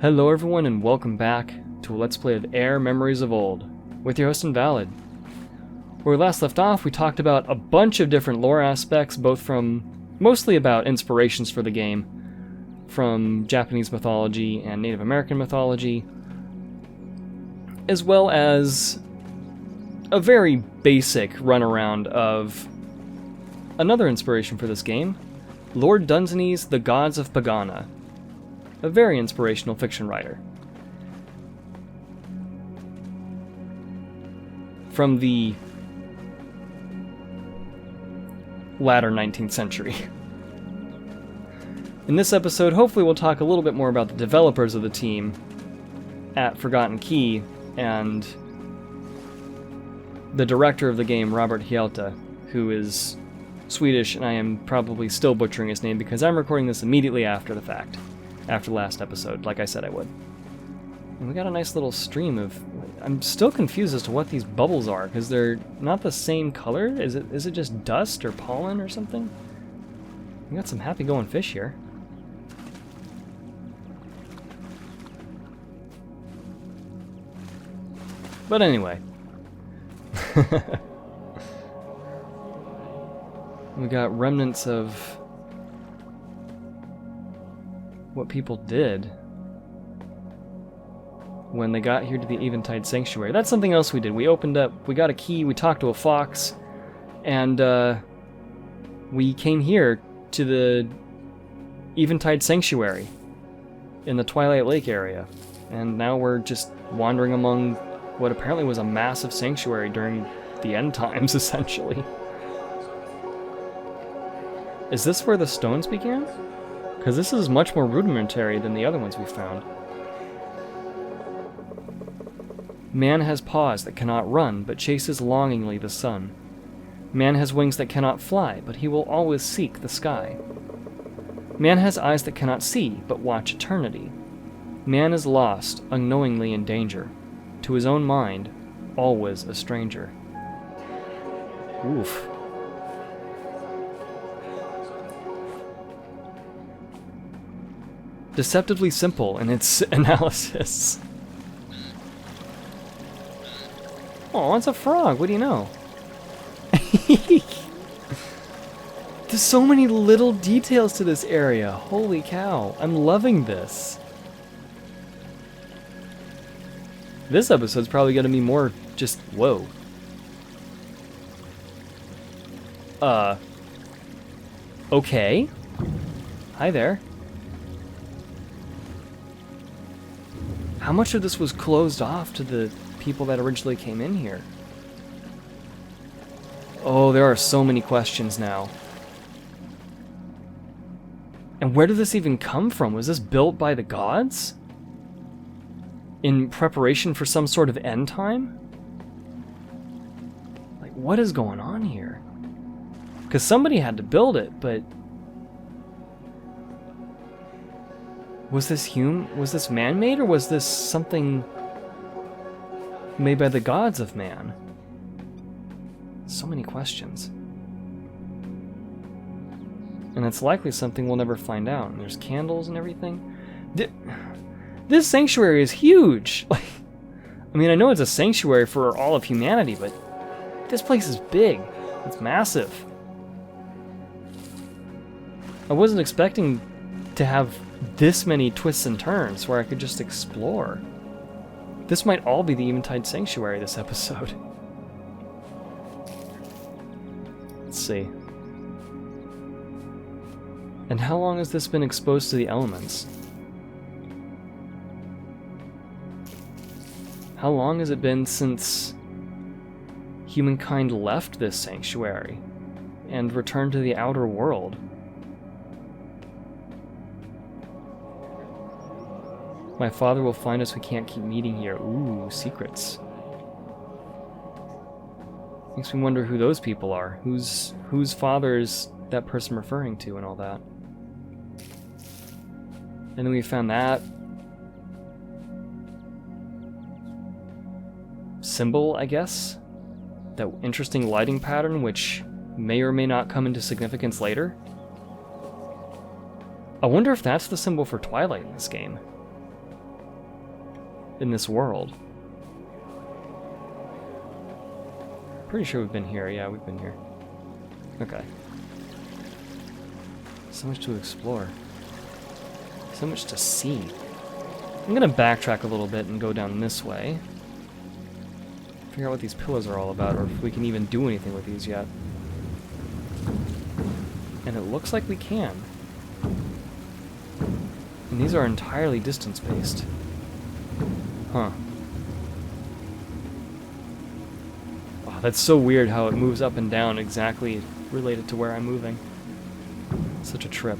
Hello everyone and welcome back to a Let's Play of AER Memories of Old, with your host Invalid. Where we last left off, we talked about a bunch of different lore aspects, both from, mostly about inspirations for the game, from Japanese mythology and Native American mythology, as well as a very basic runaround of another inspiration for this game, Lord Dunsany's The Gods of Pagana, a very inspirational fiction writer. From the latter 19th century. In this episode, hopefully we'll talk a little bit more about the developers of the team at Forgotten Key and the director of the game, Robert Hjelta, who is Swedish, and I am probably still butchering his name because I'm recording this immediately after the fact. After the last episode, like I said I would. And we got a nice little stream of... I'm still confused as to what these bubbles are, because they're not the same color. Is it just dust or pollen or something? We got some happy-going fish here. But anyway. We got remnants of what people did when they got here to the Eventide Sanctuary. That's something else we did. We opened up, we got a key, we talked to a fox, and we came here to the Eventide Sanctuary in the Twilight Lake area. And now we're just wandering among what apparently was a massive sanctuary during the end times, essentially. Is this where the stones began? Because this is much more rudimentary than the other ones we found. Man has paws that cannot run, but chases longingly the sun. Man has wings that cannot fly, but he will always seek the sky. Man has eyes that cannot see, but watch eternity. Man is lost, unknowingly in danger. To his own mind, always a stranger. Oof. Deceptively simple in its analysis. Oh, it's a frog. What do you know? There's so many little details to this area. Holy cow. I'm loving this. This episode's probably going to be more just, whoa. Okay. Hi there. How much of this was closed off to the people that originally came in here? Oh, there are so many questions now. And where did this even come from? Was this built by the gods? In preparation for some sort of end time? Like, what is going on here? Because somebody had to build it, but... Was this man-made, or was this something made by the gods of man? So many questions. And it's likely something we'll never find out. And there's candles and everything. This sanctuary is huge! I mean, I know it's a sanctuary for all of humanity, but this place is big. It's massive. I wasn't expecting to have this many twists and turns where I could just explore. This might all be the Eventide Sanctuary this episode. Let's see. And how long has this been exposed to the elements? How long has it been since humankind left this sanctuary and returned to the outer world? My father will find us, we can't keep meeting here. Ooh, secrets. Makes me wonder who those people are. Whose father is that person referring to and all that. And then we found that symbol, I guess? That interesting lighting pattern, which may or may not come into significance later. I wonder if that's the symbol for Twilight in this game. in this world. Pretty sure we've been here. Yeah, we've been here. Okay. So much to explore. So much to see. I'm gonna backtrack a little bit and go down this way. Figure out what these pillars are all about, or if we can even do anything with these yet. And it looks like we can. And these are entirely distance-based. Huh. Wow, that's so weird how it moves up and down exactly related to where I'm moving. Such a trip.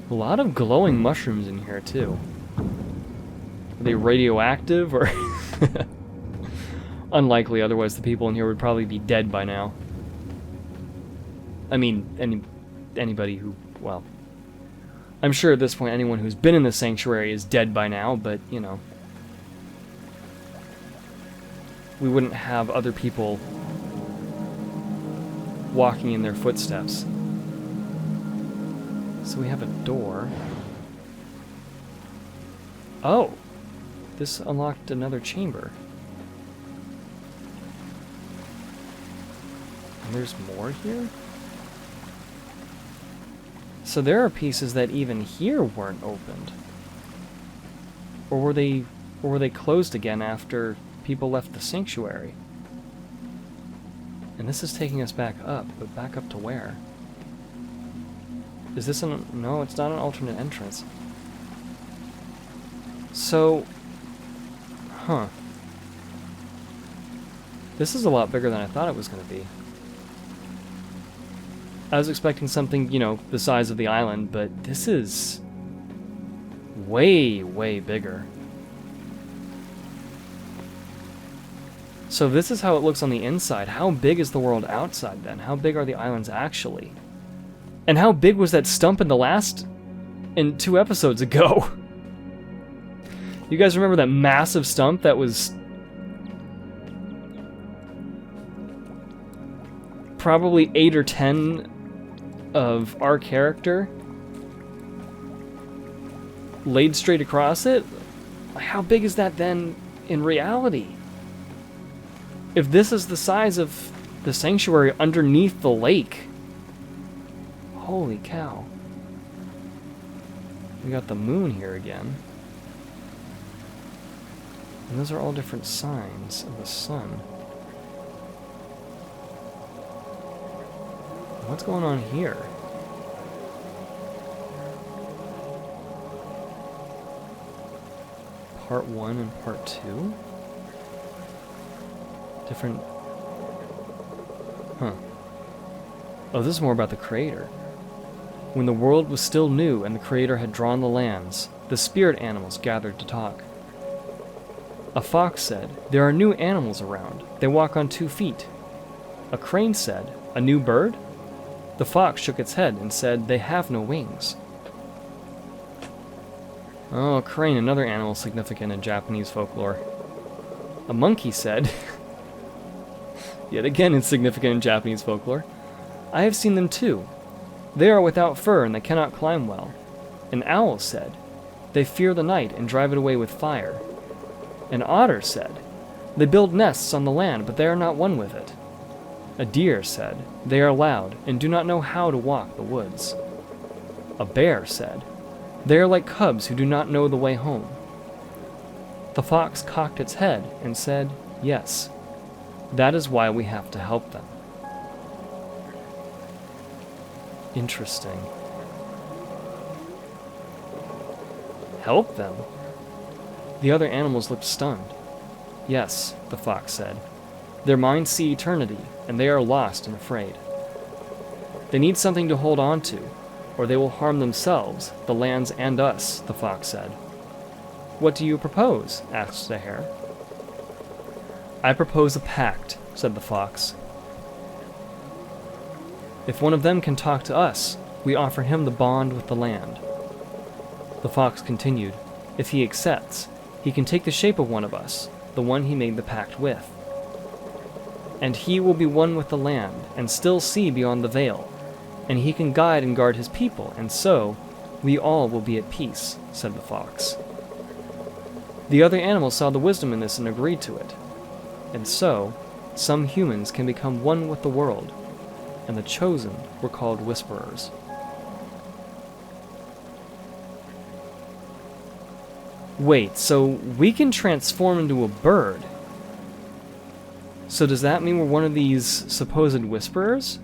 A lot of glowing mushrooms in here, too. Are they radioactive, or... Unlikely, otherwise the people in here would probably be dead by now. I mean, anybody who, well... I'm sure at this point anyone who's been in the sanctuary is dead by now, but, you know... We wouldn't have other people walking in their footsteps. So we have a door. Oh! This unlocked another chamber. And there's more here? So there are pieces that even here weren't opened. Or were they closed again after people left the sanctuary? And this is taking us back up, but back up to where? Is this an... No, it's not an alternate entrance. So... Huh. This is a lot bigger than I thought it was going to be. I was expecting something, you know, the size of the island, but this is... way, way bigger. So this is how it looks on the inside. How big is the world outside, then? How big are the islands actually? And how big was that stump in 2 episodes ago? You guys remember that massive stump that was probably 8 or 10 of our character laid straight across it? How big is that then in reality? If this is the size of the sanctuary underneath the lake, holy cow. We got the moon here again. And those are all different signs of the sun. What's going on here? Part 1 and Part 2? Different... Huh. Oh, this is more about the Creator. When the world was still new and the Creator had drawn the lands, the spirit animals gathered to talk. A fox said, "There are new animals around. They walk on 2 feet." A crane said, "A new bird?" The fox shook its head and said, "They have no wings." Oh, a crane, another animal significant in Japanese folklore. A monkey said, yet again insignificant in Japanese folklore, "I have seen them too. They are without fur and they cannot climb well." An owl said, "They fear the night and drive it away with fire." An otter said, "They build nests on the land, but they are not one with it." A deer said, "They are loud and do not know how to walk the woods." A bear said, "They are like cubs who do not know the way home." The fox cocked its head and said, "Yes, that is why we have to help them." Interesting. Help them? The other animals looked stunned. "Yes," the fox said. "Their minds see eternity, and they are lost and afraid. They need something to hold on to, or they will harm themselves, the lands, and us," the fox said. "What do you propose?" asked the hare. "I propose a pact," said the fox. "If one of them can talk to us, we offer him the bond with the land." The fox continued, "If he accepts, he can take the shape of one of us, the one he made the pact with. And he will be one with the land, and still see beyond the veil, and he can guide and guard his people, and so we all will be at peace," said the fox. The other animals saw the wisdom in this and agreed to it. And so, some humans can become one with the world, and the chosen were called whisperers. Wait, so we can transform into a bird? So does that mean we're one of these supposed whisperers?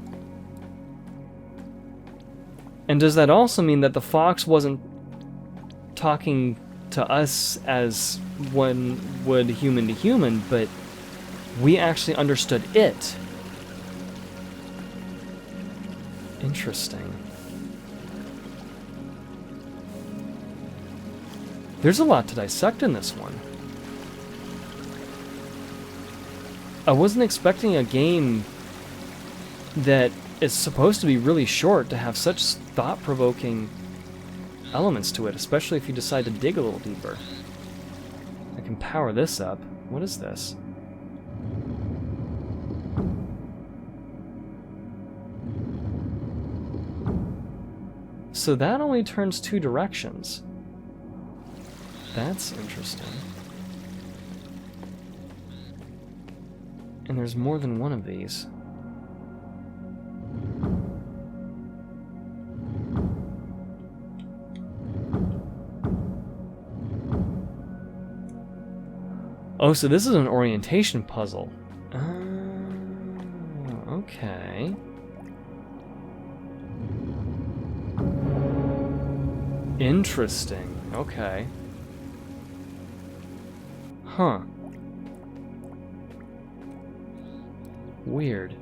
And does that also mean that the fox wasn't talking to us as one would human to human, but we actually understood it? Interesting. There's a lot to dissect in this one. I wasn't expecting a game that is supposed to be really short to have such thought-provoking elements to it, especially if you decide to dig a little deeper. I can power this up. What is this? So that only turns 2 directions. That's interesting. And there's more than one of these. Oh, so this is an orientation puzzle. Okay. Interesting. Okay. Huh. Weird.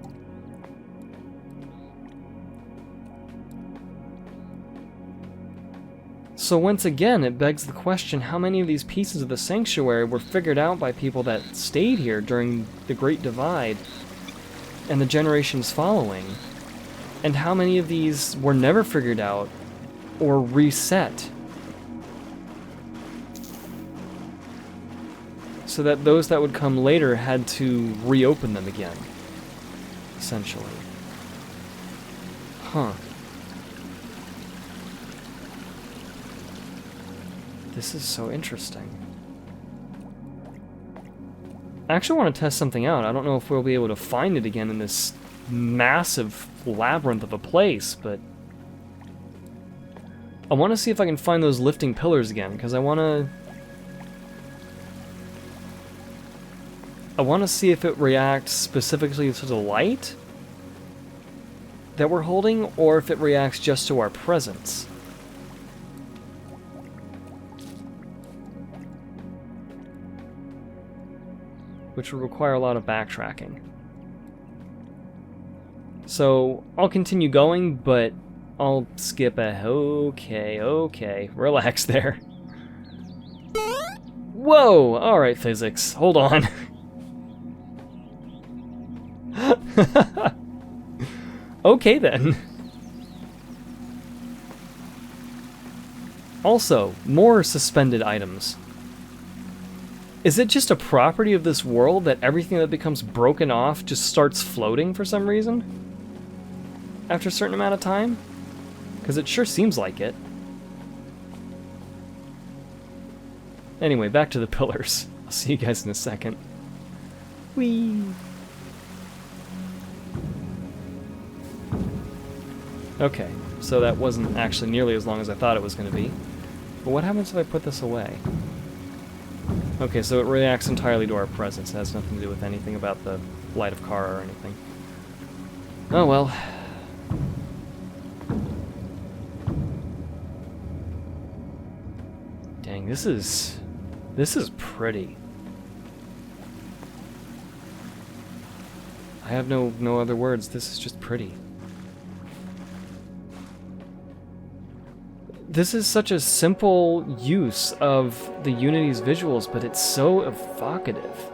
So once again, it begs the question, how many of these pieces of the sanctuary were figured out by people that stayed here during the Great Divide and the generations following? And how many of these were never figured out or reset? So that those that would come later had to reopen them again, essentially. Huh. This is so interesting. I actually want to test something out. I don't know if we'll be able to find it again in this massive labyrinth of a place, but I want to see if I can find those lifting pillars again, because I want to see if it reacts specifically to the light that we're holding, or if it reacts just to our presence. Which will require a lot of backtracking. So I'll continue going, but I'll skip a... Okay, relax there. Whoa! Alright, physics, hold on. Okay then. Also, more suspended items. Is it just a property of this world that everything that becomes broken off just starts floating for some reason? After a certain amount of time? Because it sure seems like it. Anyway, back to the pillars. I'll see you guys in a second. Whee! Okay, so that wasn't actually nearly as long as I thought it was going to be. But what happens if I put this away? Okay, so it reacts entirely to our presence. It has nothing to do with anything about the light of Kara or anything. Oh well. Dang, this is pretty. I have no other words. This is just pretty. This is such a simple use of the Unity's visuals, but it's so evocative.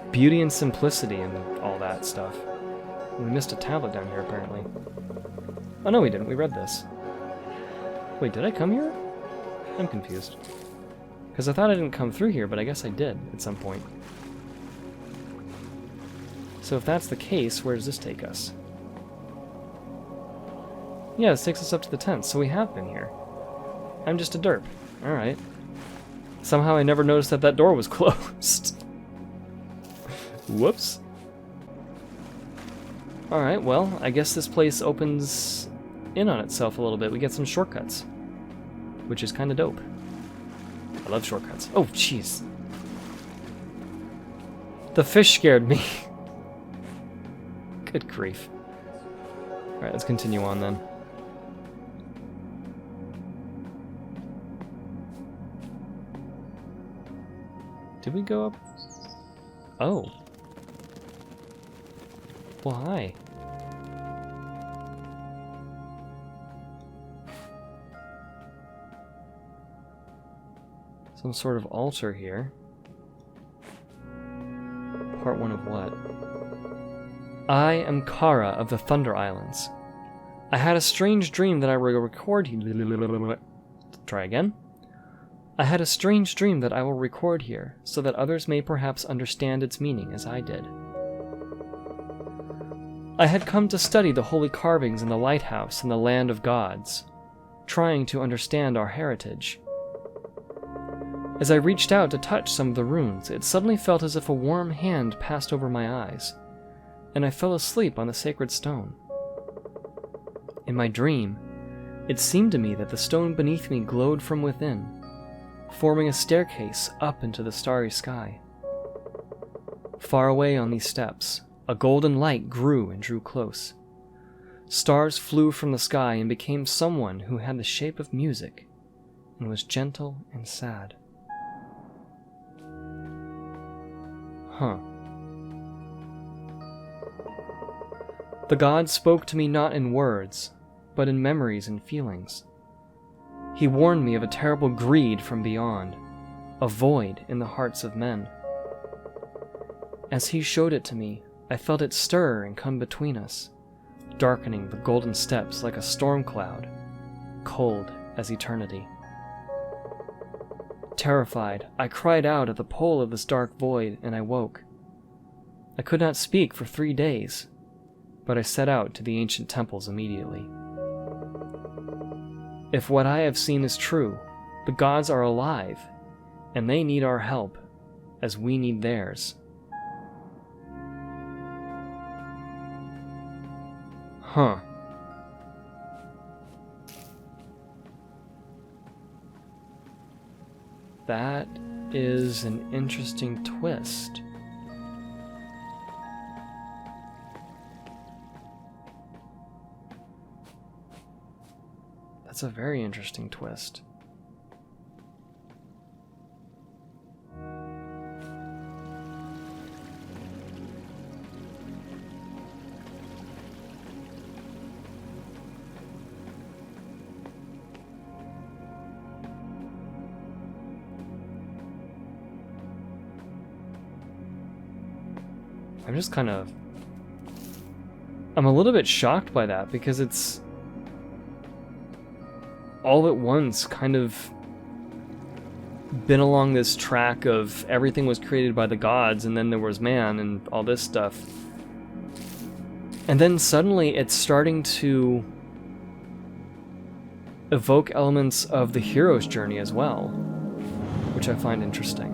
Beauty and simplicity and all that stuff. We missed a tablet down here, apparently. Oh no, we didn't. We read this. Wait, did I come here? I'm confused. Because I thought I didn't come through here, but I guess I did at some point. So if that's the case, where does this take us? Yeah, this takes us up to the tent, so we have been here. I'm just a derp. Alright. Somehow I never noticed that that door was closed. Whoops. Alright, well, I guess this place opens in on itself a little bit. We get some shortcuts, which is kind of dope. I love shortcuts. Oh, jeez. The fish scared me. Good grief. Alright, let's continue on then. Did we go up? Oh. Well, hi. Some sort of altar here. Part 1 of what? I am Kara of the Thunder Islands. I had a strange dream that I will record here. Try again. I had a strange dream that I will record here, so that others may perhaps understand its meaning as I did. I had come to study the holy carvings in the lighthouse in the land of gods, trying to understand our heritage. As I reached out to touch some of the runes, it suddenly felt as if a warm hand passed over my eyes, and I fell asleep on the sacred stone. In my dream, it seemed to me that the stone beneath me glowed from within, forming a staircase up into the starry sky. Far away on these steps, a golden light grew and drew close. Stars flew from the sky and became someone who had the shape of music and was gentle and sad. Huh. The god spoke to me not in words, but in memories and feelings. He warned me of a terrible greed from beyond, a void in the hearts of men. As he showed it to me, I felt it stir and come between us, darkening the golden steps like a storm cloud, cold as eternity. Terrified, I cried out at the pole of this dark void, and I woke. I could not speak for 3 days, but I set out to the ancient temples immediately. If what I have seen is true, the gods are alive, and they need our help, as we need theirs. Huh. That is an interesting twist. That's a very interesting twist. I'm a little bit shocked by that, because it's all at once kind of been along this track of everything was created by the gods, and then there was man and all this stuff. And then suddenly it's starting to evoke elements of the hero's journey as well, which I find interesting.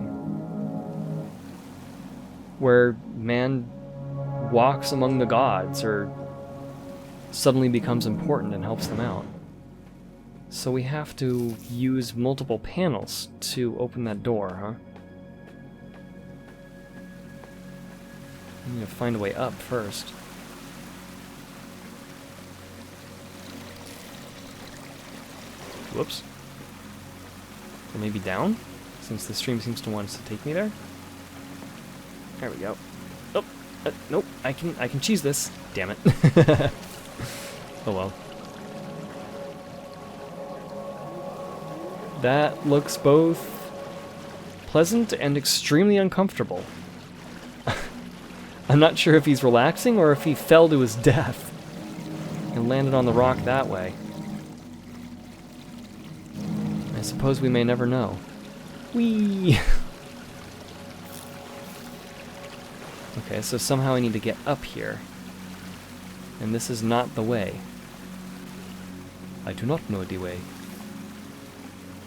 Where man walks among the gods, or suddenly becomes important and helps them out. So we have to use multiple panels to open that door, huh? I need to find a way up first. Whoops. Or maybe down, since the stream seems to want us to take me there. There we go. Oh, nope. I can cheese this. Damn it. Oh well. That looks both pleasant and extremely uncomfortable. I'm not sure if he's relaxing or if he fell to his death and landed on the rock that way. I suppose we may never know. Whee! Okay, so somehow I need to get up here. And this is not the way. I do not know the way.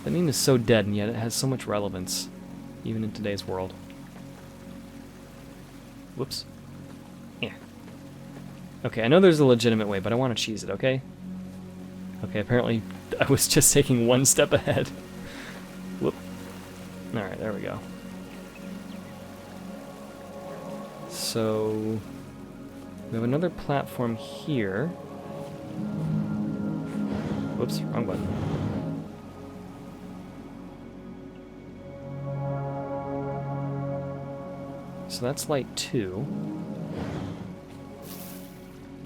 That meme is so dead, and yet it has so much relevance, even in today's world. Whoops. Yeah. Okay, I know there's a legitimate way, but I want to cheese it, okay? Okay, apparently I was just taking one step ahead. Whoop. Alright, there we go. So, we have another platform here. Whoops, wrong button. So that's light 2.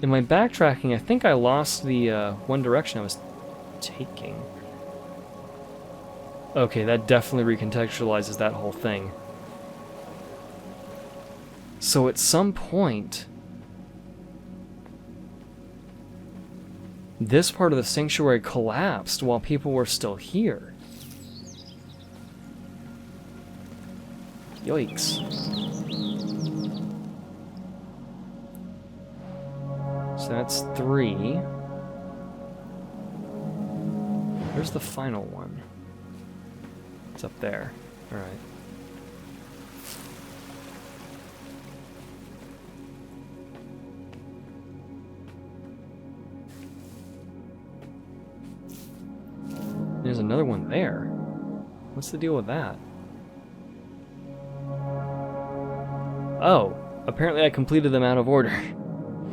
In my backtracking, I think I lost the one direction I was taking. Okay, that definitely recontextualizes that whole thing. So at some point, this part of the sanctuary collapsed while people were still here. Yikes. So that's 3. Where's the final one? It's up there. Alright. There's another one there. What's the deal with that? Oh, apparently I completed them out of order.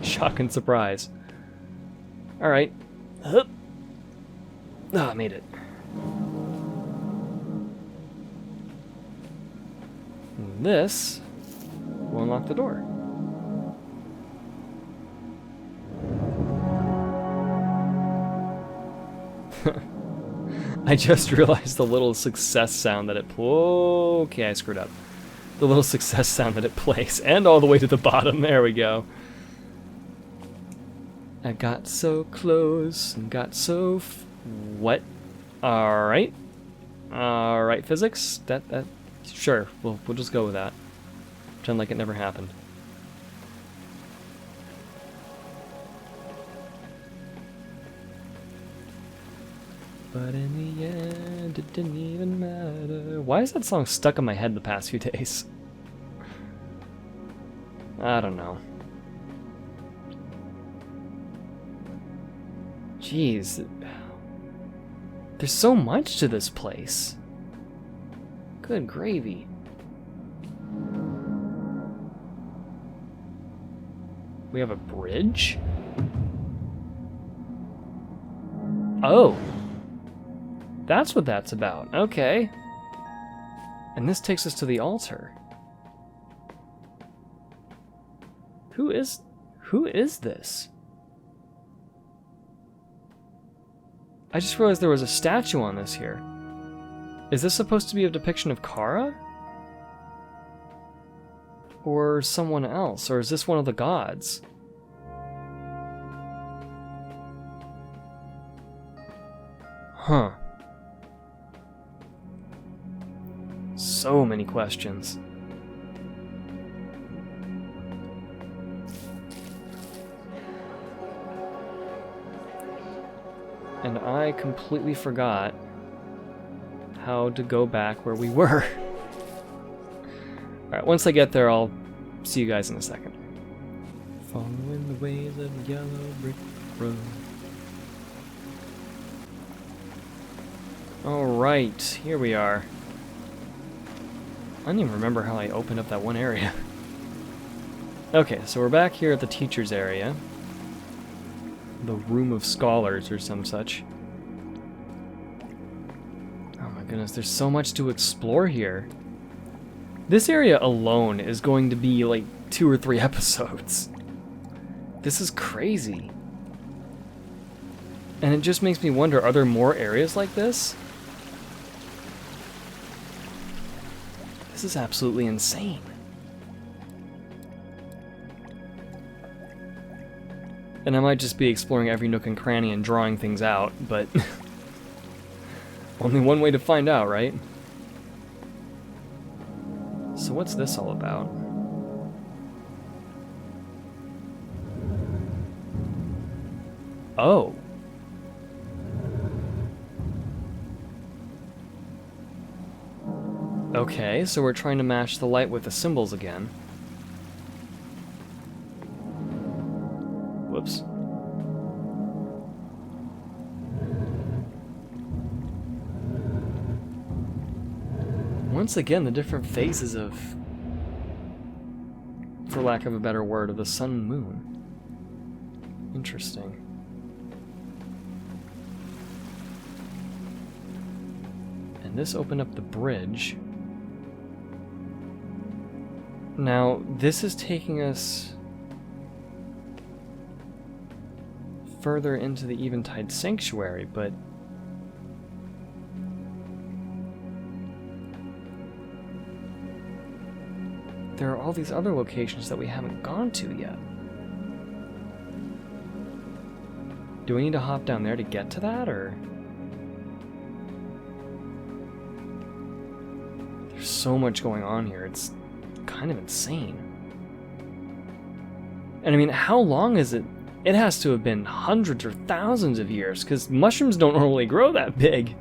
Shock and surprise. Alright. Oh, I made it. And this will unlock the door. I just realized the little success sound that it okay, I screwed up. The little success sound that it plays, and all the way to the bottom. There we go. I got so close and got so what? Alright. Alright, physics? That sure, we'll just go with that. Pretend like it never happened. But in the end, it didn't even matter. Why is that song stuck in my head the past few days? I don't know. Jeez. There's so much to this place. Good gravy. We have a bridge? Oh. That's what that's about. Okay. And this takes us to the altar. Who is this? I just realized there was a statue on this here. Is this supposed to be a depiction of Kara? Or someone else? Or is this one of the gods? Huh. So many questions. And I completely forgot how to go back where we were. Alright, once I get there, I'll see you guys in a second. Following the ways of the yellow brick road. Alright, here we are. I don't even remember how I opened up that one area. Okay, so we're back here at the teacher's area. The Room of Scholars or some such. Oh my goodness, there's so much to explore here. This area alone is going to be like 2 or 3 episodes. This is crazy. And it just makes me wonder, are there more areas like this? This is absolutely insane. And I might just be exploring every nook and cranny and drawing things out, but only one way to find out, right? So what's this all about? Oh. Okay, so we're trying to match the light with the symbols again. Whoops. Once again, the different phases of, for lack of a better word, of the sun and moon. Interesting. And this opened up the bridge. Now, this is taking us further into the Eventide Sanctuary, but there are all these other locations that we haven't gone to yet. Do we need to hop down there to get to that, or? There's so much going on here, it's kind of insane. And I mean, how long is it? It has to have been hundreds or thousands of years, because mushrooms don't normally grow that big.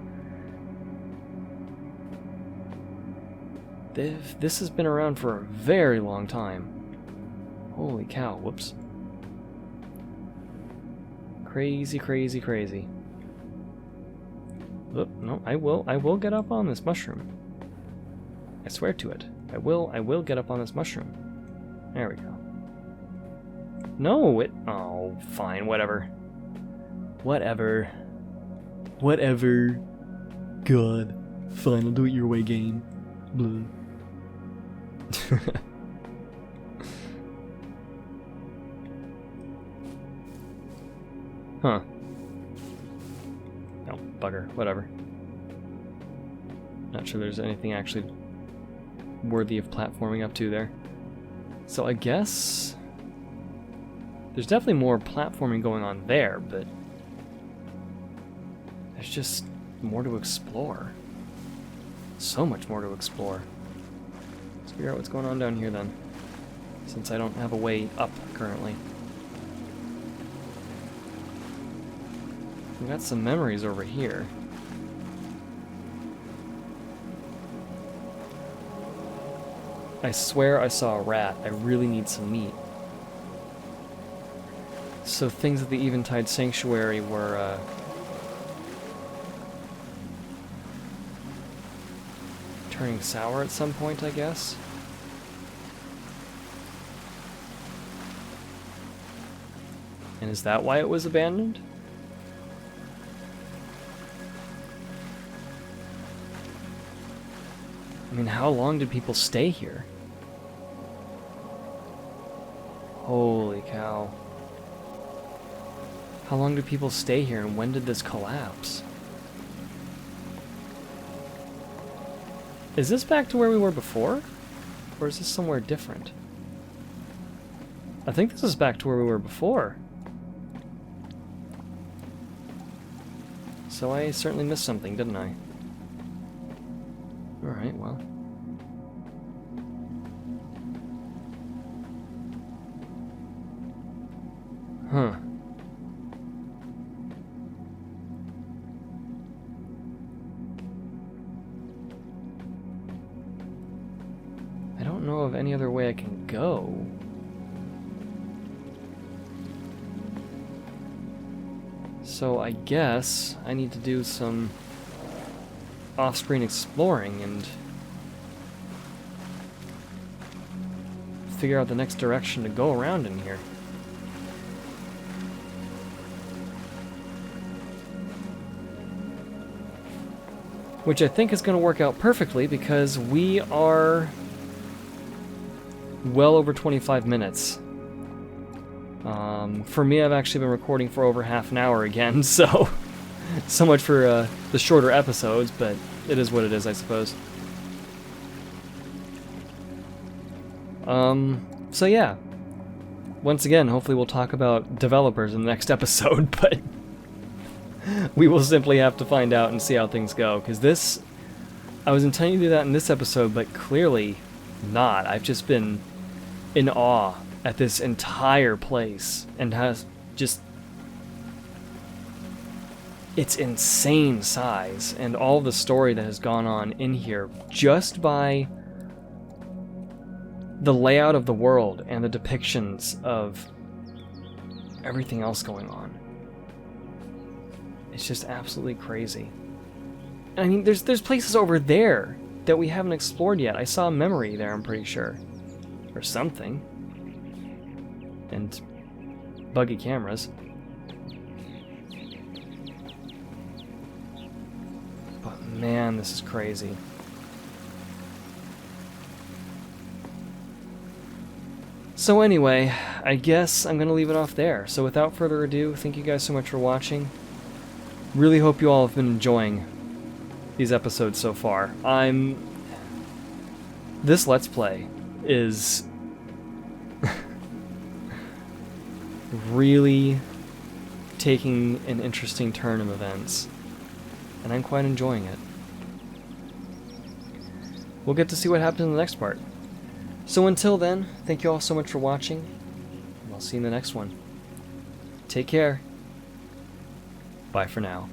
This has been around for a very long time. Holy cow, whoops. Crazy, crazy, crazy. Oop, no, I will get up on this mushroom. I swear to it. I will get up on this mushroom. There we go. No, oh, fine, whatever. Whatever. God. Fine, I'll do it your way, game. Blah. Huh. No, bugger, whatever. Not sure there's anything actually worthy of platforming up to there. So I guess there's definitely more platforming going on there, but there's just more to explore. So much more to explore. Let's figure out what's going on down here then, since I don't have a way up currently. We got some memories over here. I swear I saw a rat. I really need some meat. So things at the Eventide Sanctuary were, turning sour at some point, I guess. And is that why it was abandoned? I mean, how long did people stay here? Holy cow. How long did people stay here, and when did this collapse? Is this back to where we were before? Or is this somewhere different? I think this is back to where we were before. So I certainly missed something, didn't I? Alright, well. Huh. I don't know of any other way I can go. So I guess I need to do some off-screen exploring and figure out the next direction to go around in here. Which I think is going to work out perfectly because we are well over 25 minutes. For me, I've actually been recording for over half an hour again, so so much for the shorter episodes, but it is what it is, I suppose. So yeah. Once again, hopefully we'll talk about developers in the next episode, but we will simply have to find out and see how things go, because this, I was intending to do that in this episode, but clearly not. I've just been in awe at this entire place, and has just, it's insane size, and all the story that has gone on in here just by the layout of the world and the depictions of everything else going on. It's just absolutely crazy. I mean, there's places over there that we haven't explored yet. I saw a memory there, I'm pretty sure. Or something. And buggy cameras. But man, this is crazy. So anyway, I guess I'm going to leave it off there. So without further ado, thank you guys so much for watching. Really hope you all have been enjoying these episodes so far. This Let's Play is really taking an interesting turn of events, and I'm quite enjoying it. We'll get to see what happens in the next part. So until then, thank you all so much for watching, and I'll see you in the next one. Take care. Bye for now.